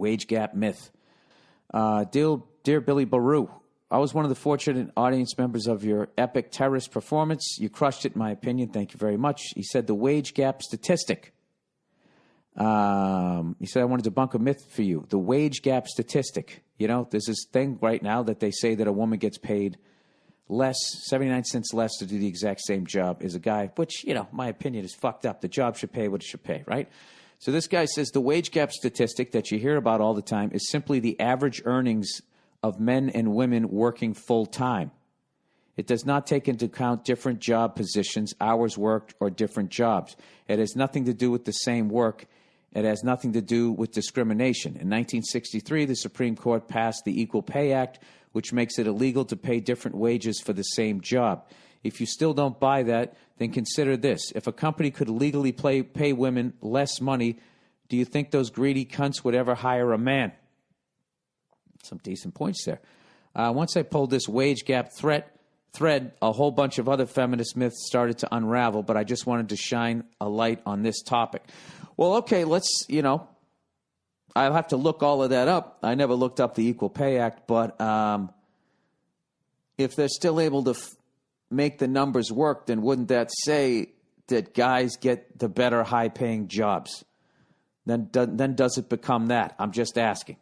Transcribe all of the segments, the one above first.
Wage gap myth. Dear Billy Baru, I was one of the fortunate audience members of your epic terrorist performance. You crushed it, in my opinion. Thank you very much. He said the wage gap statistic. He said, I want to debunk a myth for you. The wage gap statistic. You know, there's this thing right now that they say that a woman gets paid less, 79 cents less to do the exact same job as a guy, which, you know, my opinion is fucked up. The job should pay what it should pay, right? So this guy says the wage gap statistic that you hear about all the time is simply the average earnings of men and women working full time. It does not take into account different job positions, hours worked, or different jobs. It has nothing to do with the same work. It has nothing to do with discrimination. In 1963, the Supreme Court passed the Equal Pay Act, which makes it illegal to pay different wages for the same job. If you still don't buy that, then consider this. If a company could legally pay women less money, do you think those greedy cunts would ever hire a man? Some decent points there. Once I pulled this wage gap thread, a whole bunch of other feminist myths started to unravel, but I just wanted to shine a light on this topic. Well, okay, let's, you know, I'll have to look all of that up. I never looked up the Equal Pay Act, but if they're still able to make the numbers work, then wouldn't that say that guys get the better high-paying jobs? Then does it become that? I'm just asking.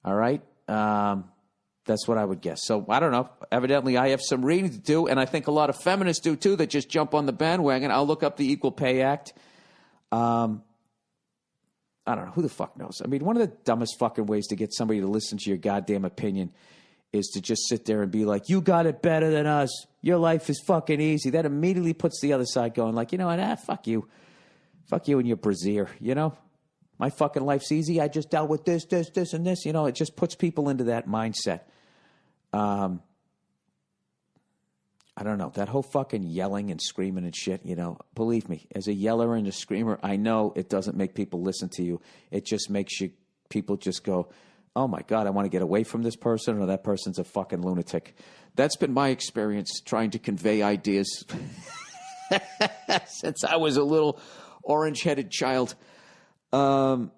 All right? That's what I would guess. So, I don't know. Evidently, I have some reading to do, and I think a lot of feminists do, too, that just jump on the bandwagon. I'll look up the Equal Pay Act. I don't know. Who the fuck knows? I mean, one of the dumbest fucking ways to get somebody to listen to your goddamn opinion is to just sit there and be like, you got it better than us. Your life is fucking easy. That immediately puts the other side going like, you know what? Fuck you. Fuck you and your brassiere, you know? My fucking life's easy. I just dealt with this, and this. You know, it just puts people into that mindset. I don't know. That whole fucking yelling and screaming and shit, you know, believe me, as a yeller and a screamer, I know it doesn't make people listen to you. It just makes people just go, oh my God, I want to get away from this person, or that person's a fucking lunatic. That's been my experience trying to convey ideas since I was a little orange-headed child. I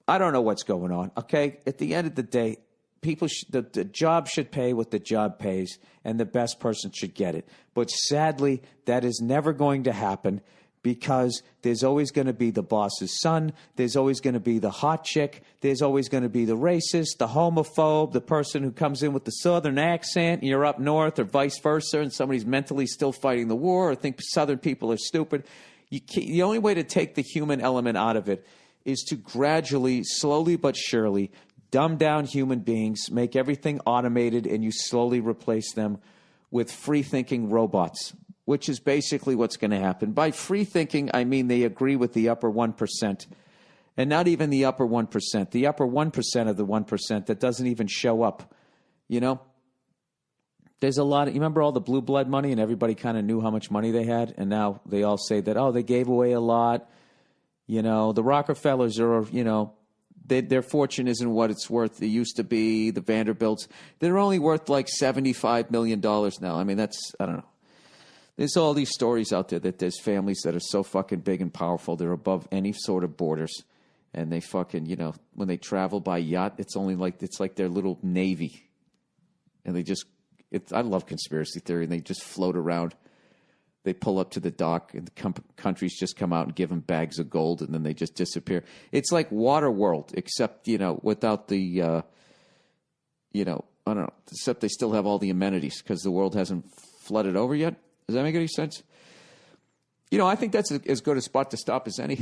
don't know what's going on, okay? At the end of the day, the job should pay what the job pays, and the best person should get it. But sadly, that is never going to happen, because there's always going to be the boss's son, there's always going to be the hot chick, there's always going to be the racist, the homophobe, the person who comes in with the southern accent, and you're up north, or vice versa, and somebody's mentally still fighting the war, or think southern people are stupid. The only way to take the human element out of it is to gradually, slowly but surely, dumb down human beings, make everything automated, and you slowly replace them with free-thinking robots, which is basically what's going to happen. By free-thinking, I mean they agree with the upper 1%, and not even the upper 1%, the upper 1% of the 1% that doesn't even show up, you know? There's a lot of, you remember all the blue blood money, and everybody kind of knew how much money they had, and now they all say that, oh, they gave away a lot. You know, the Rockefellers are, you know, their fortune isn't what it's worth. It used to be. The Vanderbilts, they're only worth like $75 million now. I mean, that's, I don't know. There's all these stories out there that there's families that are so fucking big and powerful, they're above any sort of borders. And they fucking, you know, when they travel by yacht, it's like their little navy. And they just, I love conspiracy theory, and they just float around. They pull up to the dock, and the countries just come out and give them bags of gold, and then they just disappear. It's like Waterworld, except, you know, without the, you know, I don't know, except they still have all the amenities because the world hasn't flooded over yet. Does that make any sense? You know, I think that's as good a spot to stop as any.